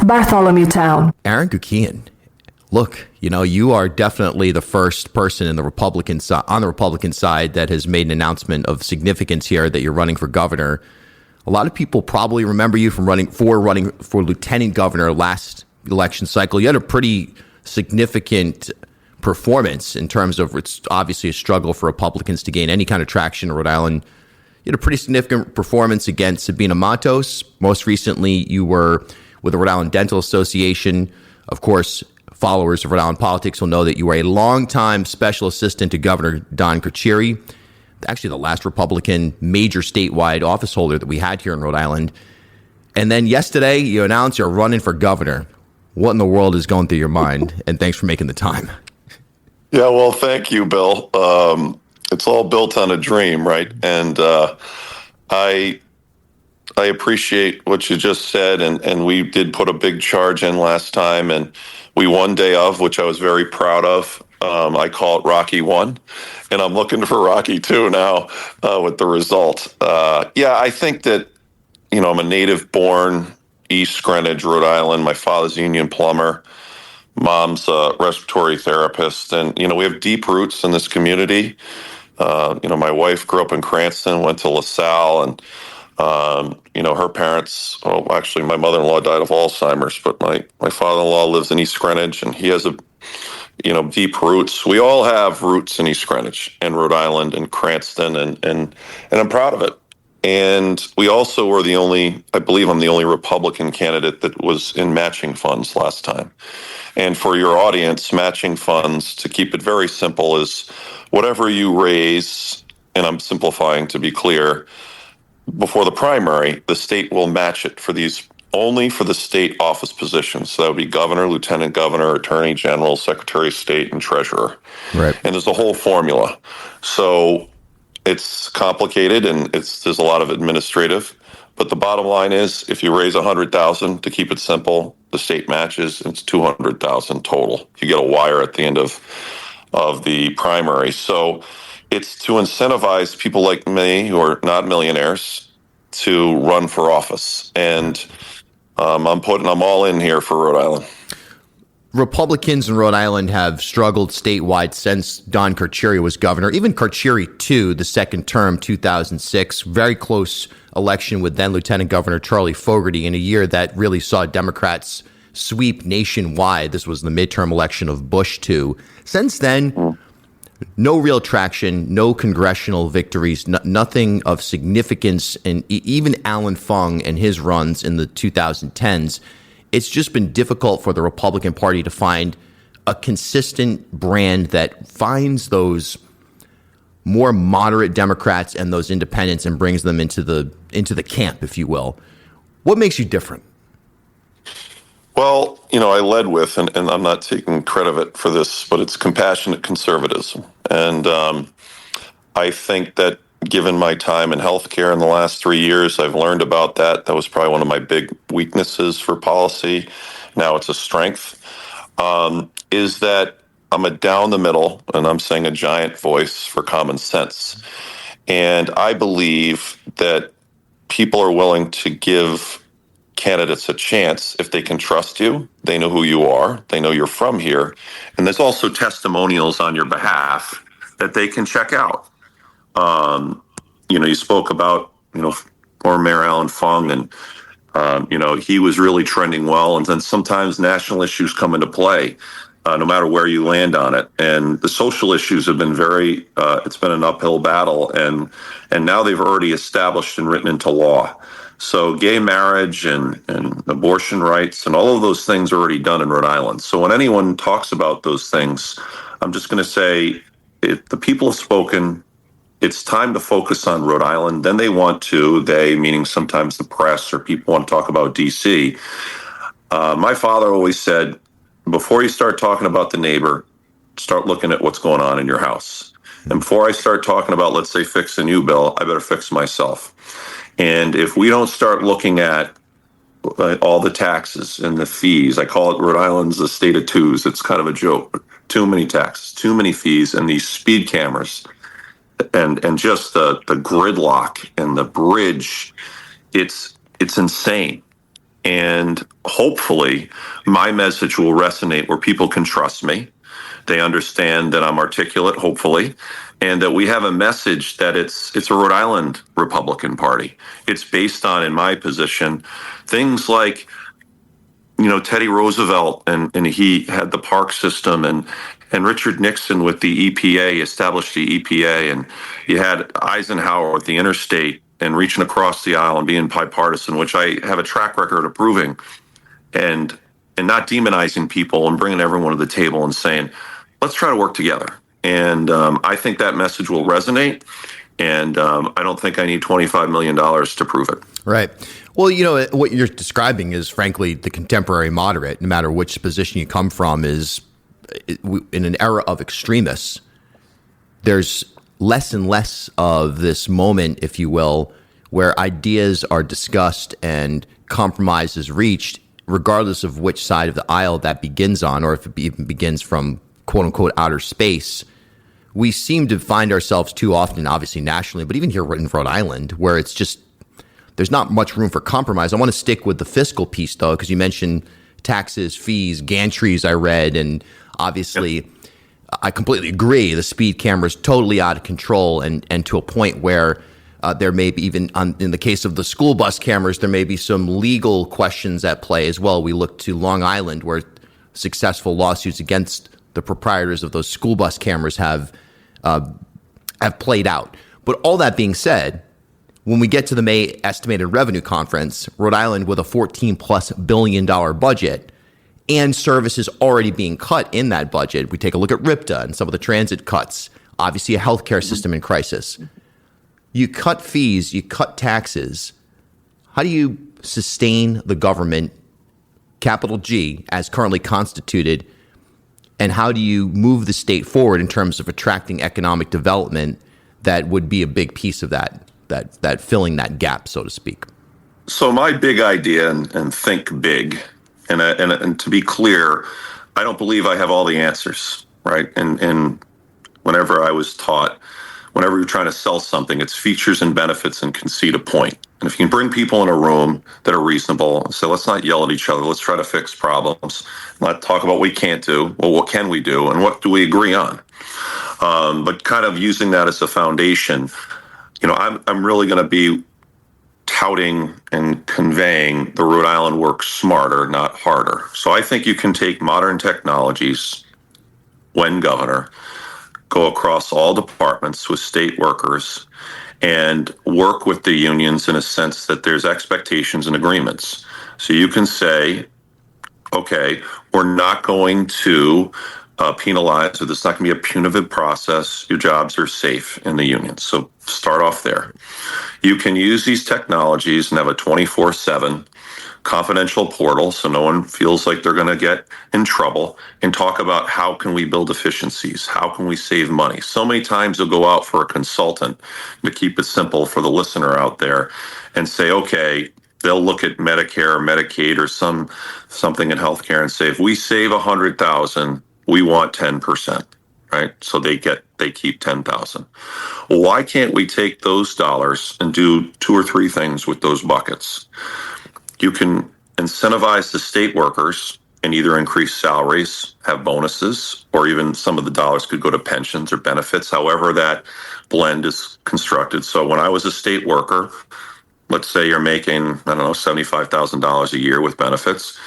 Bartholomew Town. Aaron Guckian, look, you are definitely the first person on the Republican side that has made an announcement of significance here that you're running for governor. A lot of people probably remember you from running for lieutenant governor last election cycle. You had a pretty significant performance in terms of, it's obviously a struggle for Republicans to gain any kind of traction in Rhode Island. You had a pretty significant performance against Sabina Matos. Most recently, you were with the Rhode Island Dental Association. Of course, followers of Rhode Island politics will know that you were a longtime special assistant to Governor Don Carcieri, actually the last Republican major statewide office holder that we had here in Rhode Island. And then yesterday, you announced you're running for governor. What in the world is going through your mind? And thanks for making the time. Yeah, well, thank you, Bill. It's all built on a dream, right? And I appreciate what you just said, and we did put a big charge in last time, and we won day of, which I was very proud of. I call it Rocky 1, and I'm looking for Rocky 2 now with the result. I think that, I'm a native-born East Greenwich, Rhode Island. My father's a union plumber. Mom's a respiratory therapist, and, we have deep roots in this community. My wife grew up in Cranston, went to LaSalle, and her parents, actually my mother-in-law died of Alzheimer's, but my father-in-law lives in East Greenwich, and he has deep roots. We all have roots in East Greenwich and Rhode Island and Cranston, and I'm proud of it. And we also were I believe I'm the only Republican candidate that was in matching funds last time. And for your audience, matching funds, to keep it very simple, is whatever you raise, and I'm simplifying to be clear, before the primary, the state will match it only for the state office positions. So that would be governor, lieutenant governor, attorney general, secretary of state, and treasurer. Right. And there's a whole formula. So it's complicated, and there's a lot of administrative. But the bottom line is, if you raise $100,000, to keep it simple, the state matches, and it's $200,000 total. You get a wire at the end of the primary. So it's to incentivize people like me who are not millionaires to run for office. And I'm all in here for Rhode Island. Republicans in Rhode Island have struggled statewide since Don Carcieri was governor. Even Carcieri II, the second term, 2006, very close election with then Lieutenant Governor Charlie Fogarty in a year that really saw Democrats sweep nationwide. This was the midterm election of Bush II. Since then, no real traction, no congressional victories, nothing of significance. And even Alan Fung and his runs in the 2010s, it's just been difficult for the Republican Party to find a consistent brand that finds those more moderate Democrats and those independents and brings them into the camp, if you will. What makes you different? Well, I led with, and I'm not taking credit for this, but it's compassionate conservatism. And I think that given my time in healthcare in the last 3 years, I've learned about that. That was probably one of my big weaknesses for policy. Now it's a strength. Is that I'm a down the middle, and I'm saying a giant voice for common sense. And I believe that people are willing to give candidates a chance if they can trust you. They know who you are. They know you're from here. And there's also testimonials on your behalf that they can check out. You spoke about, former Mayor Alan Fung, and, he was really trending well. And then sometimes national issues come into play, no matter where you land on it. And the social issues have been it's been an uphill battle. And now they've already established and written into law. So gay marriage and abortion rights and all of those things are already done in Rhode Island. So when anyone talks about those things, I'm just going to say, if the people have spoken, it's time to focus on Rhode Island. Then they meaning sometimes the press or people want to talk about D.C. My father always said, before you start talking about the neighbor, start looking at what's going on in your house. And before I start talking about, let's say, fixing you, Bill, I better fix myself. And if we don't start looking at all the taxes and the fees, I call it Rhode Island's the state of twos. It's kind of a joke. Too many taxes, too many fees, and these speed cameras, and just the gridlock and the bridge, it's insane. And hopefully my message will resonate where people can trust me. They understand that I'm articulate, hopefully, and that we have a message that it's a Rhode Island Republican Party. It's based on, in my position, things like, Teddy Roosevelt, and he had the park system, and Richard Nixon with the EPA, established the EPA, and you had Eisenhower with the interstate and reaching across the aisle and being bipartisan, which I have a track record of proving, and not demonizing people and bringing everyone to the table and saying, let's try to work together. And I think that message will resonate. And I don't think I need $25 million to prove it. Right. Well, what you're describing is, frankly, the contemporary moderate, no matter which position you come from, is in an era of extremists. There's less and less of this moment, if you will, where ideas are discussed and compromise is reached, regardless of which side of the aisle that begins on, or if it even begins from quote unquote outer space. We seem to find ourselves too often, obviously nationally, but even here in Rhode Island, where it's just, there's not much room for compromise. I want to stick with the fiscal piece, though, because you mentioned taxes, fees, gantries I read, and obviously I completely agree. The speed camera is totally out of control, and to a point where there may be, even in the case of the school bus cameras, there may be some legal questions at play as well. We look to Long Island, where successful lawsuits against the proprietors of those school bus cameras have played out. But all that being said, when we get to the May estimated revenue conference, Rhode Island with a $14+ billion budget and services already being cut in that budget, we take a look at RIPTA and some of the transit cuts, obviously a healthcare system in crisis. You cut fees, you cut taxes. How do you sustain the government, capital G, as currently constituted? And how do you move the state forward in terms of attracting economic development that would be a big piece of that filling that gap, so to speak? So my big idea, and think big, and to be clear, I don't believe I have all the answers, right? And whenever I was taught, whenever you're trying to sell something, it's features and benefits and concede a point. And if you can bring people in a room that are reasonable and say, let's not yell at each other, let's try to fix problems, not talk about what we can't do, well, what can we do, and what do we agree on? But kind of using that as a foundation, I'm really going to be touting and conveying the Rhode Island works smarter, not harder. So I think you can take modern technologies when governor, go across all departments with state workers, and work with the unions in a sense that there's expectations and agreements. So you can say, okay, we're not going to penalize, or there's not going to be a punitive process. Your jobs are safe in the union. So start off there. You can use these technologies and have a 24/7 confidential portal so no one feels like they're going to get in trouble, and talk about how can we build efficiencies? How can we save money? So many times you'll go out for a consultant, to keep it simple for the listener out there, and say, okay, they'll look at Medicare or Medicaid or something in healthcare and say, if we save $100,000, we want 10%, right? So they keep 10,000. Well, why can't we take those dollars and do 2 or 3 things with those buckets? You can incentivize the state workers and either increase salaries, have bonuses, or even some of the dollars could go to pensions or benefits, however that blend is constructed. So when I was a state worker, let's say you're making, $75,000 a year with benefits.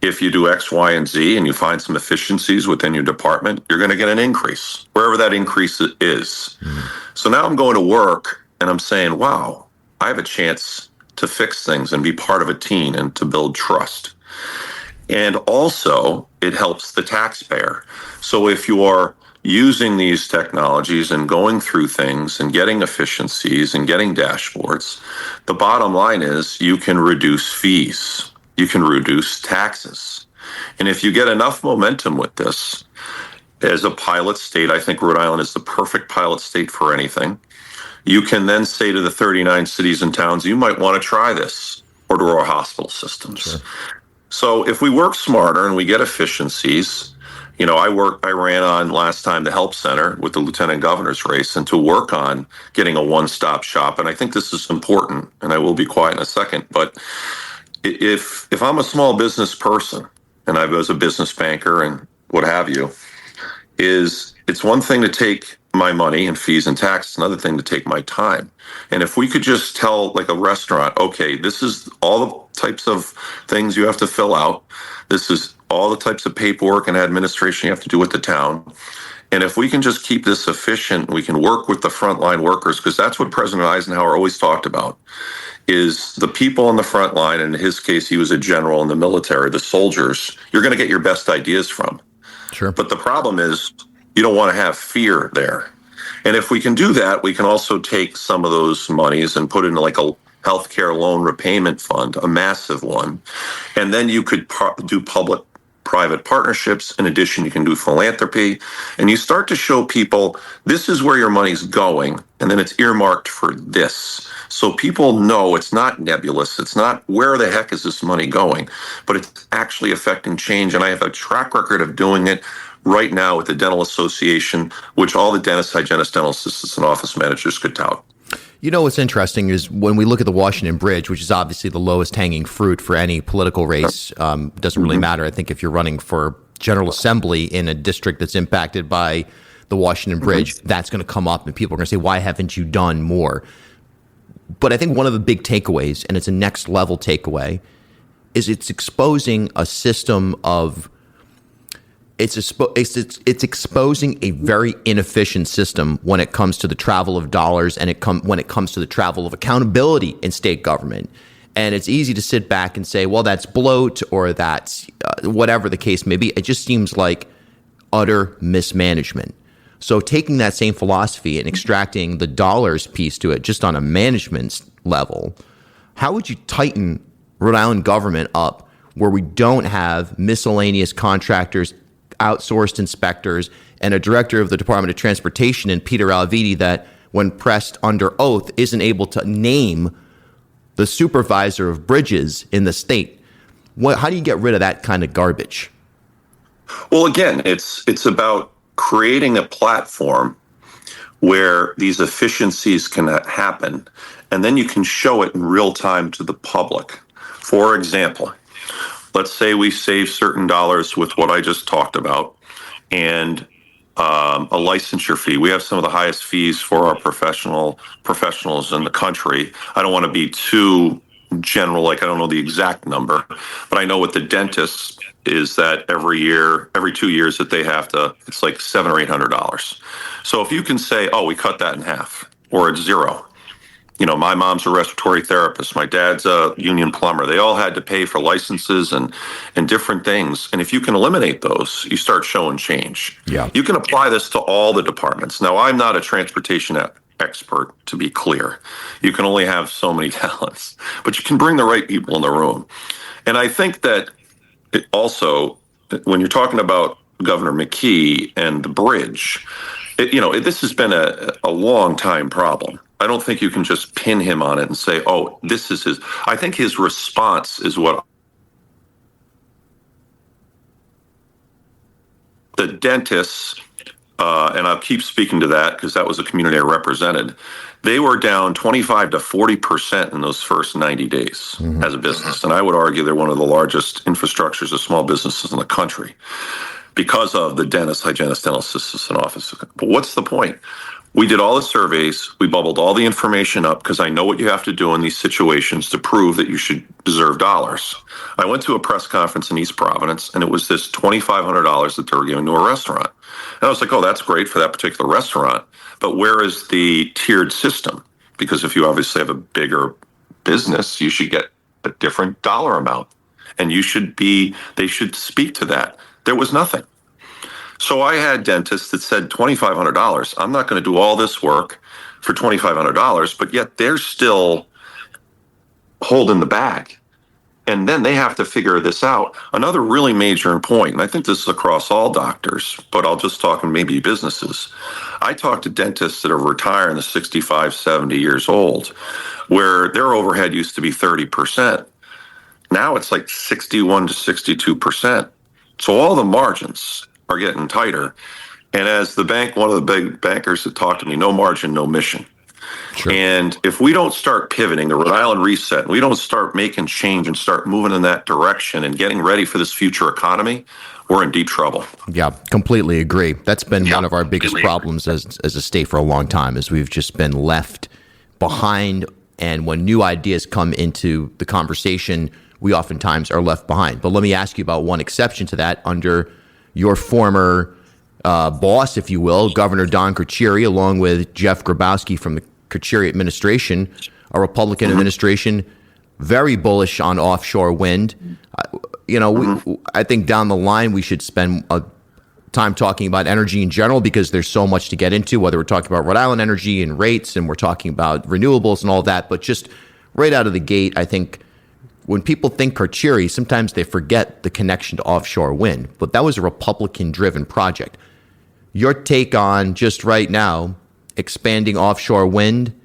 If you do X, Y, and Z and you find some efficiencies within your department, you're going to get an increase, wherever that increase is. So now I'm going to work and I'm saying, wow, I have a chance to fix things and be part of a team and to build trust. And also, it helps the taxpayer. So if you are using these technologies and going through things and getting efficiencies and getting dashboards, the bottom line is you can reduce fees. You can reduce taxes. And if you get enough momentum with this, as a pilot state, I think Rhode Island is the perfect pilot state for anything. You can then say to the 39 cities and towns, you might want to try this, or to our hospital systems. Sure. So if we work smarter and we get efficiencies, I ran on last time the help center with the lieutenant governor's race, and to work on getting a one-stop shop. And I think this is important, and I will be quiet in a second, but if I'm a small business person and I was a business banker and what have you, is it's one thing to take my money and fees and taxes, another thing to take my time. And if we could just tell like a restaurant, okay, this is all the types of things you have to fill out. This is all the types of paperwork and administration you have to do with the town. And if we can just keep this efficient, we can work with the frontline workers, because that's what President Eisenhower always talked about, is the people on the front line. And in his case, he was a general in the military, the soldiers, you're going to get your best ideas from. Sure. But the problem is you don't want to have fear there. And if we can do that, we can also take some of those monies and put it in like a healthcare loan repayment fund, a massive one. And then you could do public-private partnerships. In addition, you can do philanthropy. And you start to show people this is where your money's going, and then it's earmarked for this. So people know it's not nebulous. It's not where the heck is this money going, but it's actually affecting change. And I have a track record of doing it right now with the Dental Association, which all the dentists, hygienists, dental assistants, and office managers could tout. You know, what's interesting is when we look at the Washington Bridge, which is obviously the lowest hanging fruit for any political race, doesn't really matter. I think if you're running for General Assembly in a district that's impacted by the Washington Bridge, that's going to come up and people are going to say, why haven't you done more? But I think one of the big takeaways, and it's a next level takeaway, is it's exposing a system of it's exposing a very inefficient system when it comes to the travel of dollars and when it comes to the travel of accountability in state government. And it's easy to sit back and say, well, that's bloat or that's whatever the case may be. It just seems like utter mismanagement. So taking that same philosophy and extracting the dollars piece to it just on a management level, how would you tighten Rhode Island government up where we don't have miscellaneous contractors, outsourced inspectors, and a director of the Department of Transportation in Peter Alviti that, when pressed under oath, isn't able to name the supervisor of bridges in the state? How do you get rid of that kind of garbage? Well, again, it's about creating a platform where these efficiencies can happen, and then you can show it in real time to the public. For example, let's say we save certain dollars with what I just talked about, and a licensure fee. We have some of the highest fees for our professionals in the country. I don't want to be too general, like I don't know the exact number, but I know with the dentists is that every 2 years that they have to, it's like $700 or $800. So if you can say, oh, we cut that in half, or it's zero. You know, my mom's a respiratory therapist. My dad's a union plumber. They all had to pay for licenses and different things. And if you can eliminate those, you start showing change. Yeah. You can apply this to all the departments. Now, I'm not a transportation expert, to be clear. You can only have so many talents, but you can bring the right people in the room. And I think that it also, when you're talking about Governor McKee and the bridge, this has been a long time problem. I don't think you can just pin him on it and say, oh, this is his. I think his response is what the dentists, and I'll keep speaking to that because that was a community I represented, they were down 25 to 40% in those first 90 days as a business. And I would argue they're one of the largest infrastructures of small businesses in the country because of the dentists, hygienists, dental assistants, and office. But what's the point? We did all the surveys. We bubbled all the information up because I know what you have to do in these situations to prove that you should deserve dollars. I went to a press conference in East Providence, and it was this $2,500 that they were giving to a restaurant. And I was like, oh, that's great for that particular restaurant. But where is the tiered system? Because if you obviously have a bigger business, you should get a different dollar amount. And they should speak to that. There was nothing. So I had dentists that said $2,500. I'm not going to do all this work for $2,500, but yet they're still holding the bag. And then they have to figure this out. Another really major point, and I think this is across all doctors, but I'll just talk in maybe businesses. I talk to dentists that are retiring at 65, 70 years old, where their overhead used to be 30%. Now it's like 61 to 62%. So all the margins are getting tighter. And as one of the big bankers that talked to me, no margin, no mission. Sure. And if we don't start pivoting, the Rhode Island reset, we don't start making change and start moving in that direction and getting ready for this future economy, we're in deep trouble. Yeah, completely agree. That's been one of our biggest problems as a state for a long time, is we've just been left behind. And when new ideas come into the conversation, we oftentimes are left behind. But let me ask you about one exception to that. Under your former boss, if you will, Governor Don Carcieri, along with Jeff Grabowski from the Carcieri administration, a Republican administration, very bullish on offshore wind. I think down the line we should spend time talking about energy in general, because there's so much to get into, whether we're talking about Rhode Island energy and rates, and we're talking about renewables and all that. But just right out of the gate, I think when people think Carcieri, sometimes they forget the connection to offshore wind. But that was a Republican-driven project. Your take on just right now, expanding offshore wind,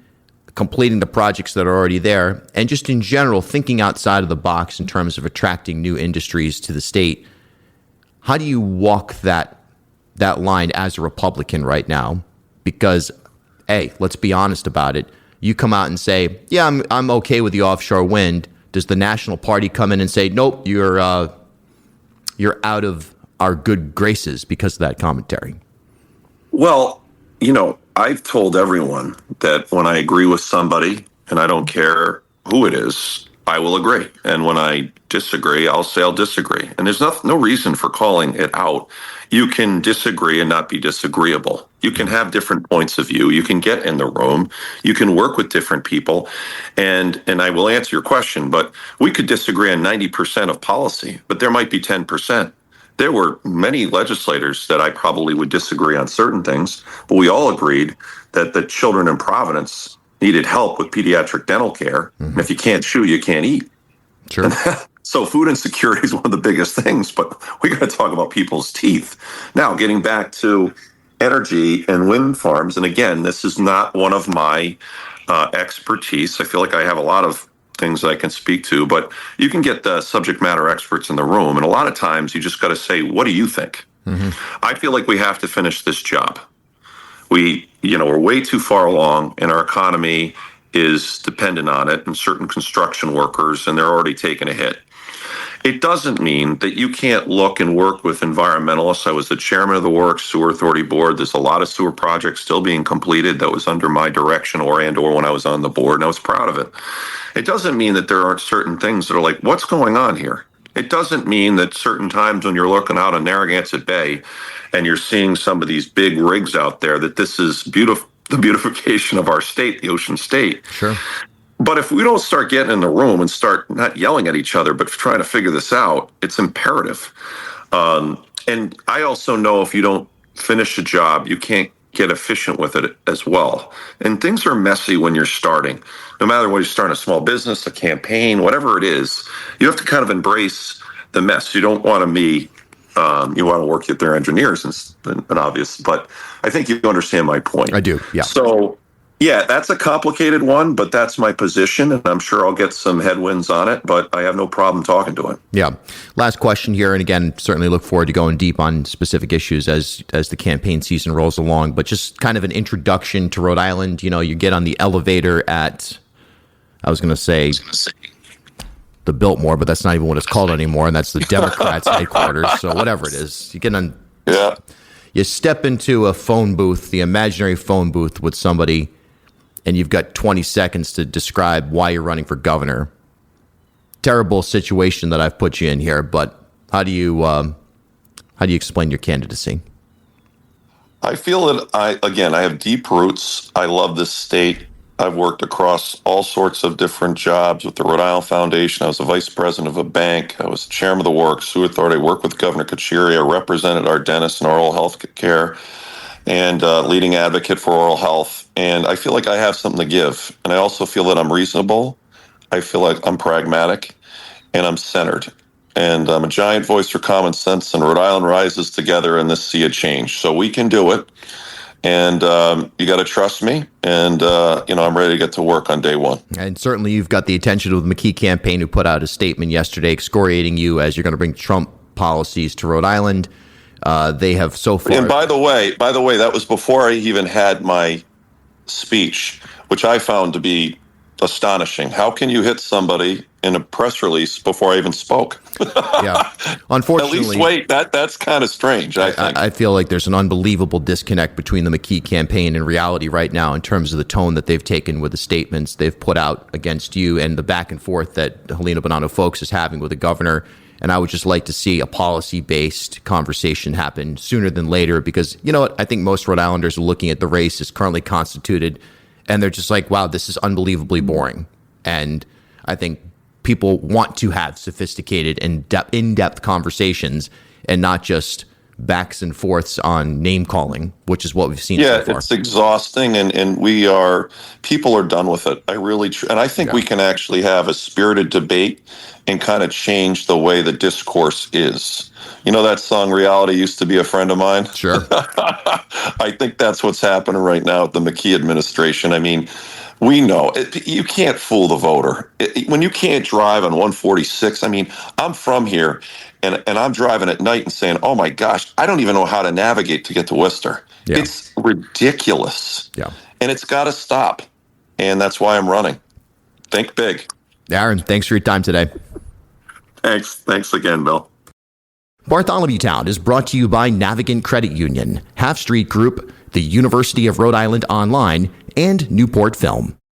completing the projects that are already there, and just in general, thinking outside of the box in terms of attracting new industries to the state. How do you walk that line as a Republican right now? Because, hey, let's be honest about it. You come out and say, yeah, I'm okay with the offshore wind. Does the National Party come in and say, nope, you're out of our good graces because of that commentary? Well, I've told everyone that when I agree with somebody, and I don't care who it is, I will agree. And when I disagree, I'll say I'll disagree. And there's no reason for calling it out. You can disagree and not be disagreeable. You can have different points of view. You can get in the room. You can work with different people. And I will answer your question, but we could disagree on 90% of policy, but there might be 10%. There were many legislators that I probably would disagree on certain things, but we all agreed that the children in Providence needed help with pediatric dental care. Mm-hmm. And if you can't chew, you can't eat. Sure. So food insecurity is one of the biggest things, but we got to talk about people's teeth. Now, getting back to energy and wind farms, and again, this is not one of my expertise. I feel like I have a lot of things that I can speak to, but you can get the subject matter experts in the room. And a lot of times you just got to say, what do you think? Mm-hmm. I feel like we have to finish this job. We're way too far along, and our economy is dependent on it, and certain construction workers, and they're already taking a hit. It doesn't mean that you can't look and work with environmentalists. I was the chairman of the Warwick Sewer Authority Board. There's a lot of sewer projects still being completed that was under my direction or when I was on the board, and I was proud of it. It doesn't mean that there aren't certain things that are like, what's going on here? It doesn't mean that certain times when you're looking out on Narragansett Bay and you're seeing some of these big rigs out there, that this is beautiful, the beautification of our state, the ocean state. Sure. But if we don't start getting in the room and start not yelling at each other, but trying to figure this out, it's imperative. And I also know if you don't finish a job, you can't get efficient with it as well. And things are messy when you're starting. No matter whether you're starting a small business, a campaign, whatever it is, you have to kind of embrace the mess. You don't want to be, you want to work with their engineers and obvious, but I think you understand my point. I do, yeah. So, yeah, that's a complicated one, but that's my position, and I'm sure I'll get some headwinds on it, but I have no problem talking to it. Yeah. Last question here, and again, certainly look forward to going deep on specific issues as the campaign season rolls along, but just kind of an introduction to Rhode Island. You get on the elevator at, I was going to say the Biltmore, but that's not even what it's called anymore, and that's the Democrats' headquarters, so whatever it is. You get on, yeah. You step into a phone booth, the imaginary phone booth with somebody, and you've got 20 seconds to describe why you're running for governor. Terrible situation that I've put you in here, but how do you explain your candidacy? I feel that I have deep roots. I love this state. I've worked across all sorts of different jobs with the Rhode Island Foundation. I was the vice president of a bank. I was the chairman of the Warwick Sewer Authority. I worked with Governor Carcieri. I represented our dentists and oral health care, and leading advocate for oral health. And I feel like I have something to give. And I also feel that I'm reasonable. I feel like I'm pragmatic, and I'm centered. And I'm a giant voice for common sense, and Rhode Island rises together in this sea of change. So we can do it. And you got to trust me. And, I'm ready to get to work on day one. And certainly you've got the attention of the McKee campaign, who put out a statement yesterday excoriating you as you're going to bring Trump policies to Rhode Island. They have so far. And by the way, that was before I even had my speech, which I found to be astonishing. How can you hit somebody in a press release before I even spoke? Yeah. Unfortunately, At least wait. That's kind of strange, I think. I feel like there's an unbelievable disconnect between the McKee campaign and reality right now in terms of the tone that they've taken with the statements they've put out against you and the back and forth that Helena Bonanno Folks is having with the governor. And I would just like to see a policy-based conversation happen sooner than later because, you know what, I think most Rhode Islanders are looking at the race as currently constituted and they're just like, wow, this is unbelievably boring. And I think people want to have sophisticated and in-depth conversations and not just backs and forths on name calling, which is what we've seen so far. It's exhausting, and people are done with it. And I think we can actually have a spirited debate and kind of change the way the discourse is. You know that song, Reality Used to Be a Friend of Mine? Sure. I think that's what's happening right now with the McKee administration. I mean, we know you can't fool the voter. When you can't drive on 146, I mean, I'm from here, and I'm driving at night and saying, oh my gosh, I don't even know how to navigate to get to Worcester. Yeah. It's ridiculous. Yeah. And it's got to stop. And that's why I'm running. Think big. Aaron, thanks for your time today. Thanks again, Bill. Bartholomew Town is brought to you by Navigant Credit Union, Half Street Group, the University of Rhode Island Online, and Newport Film.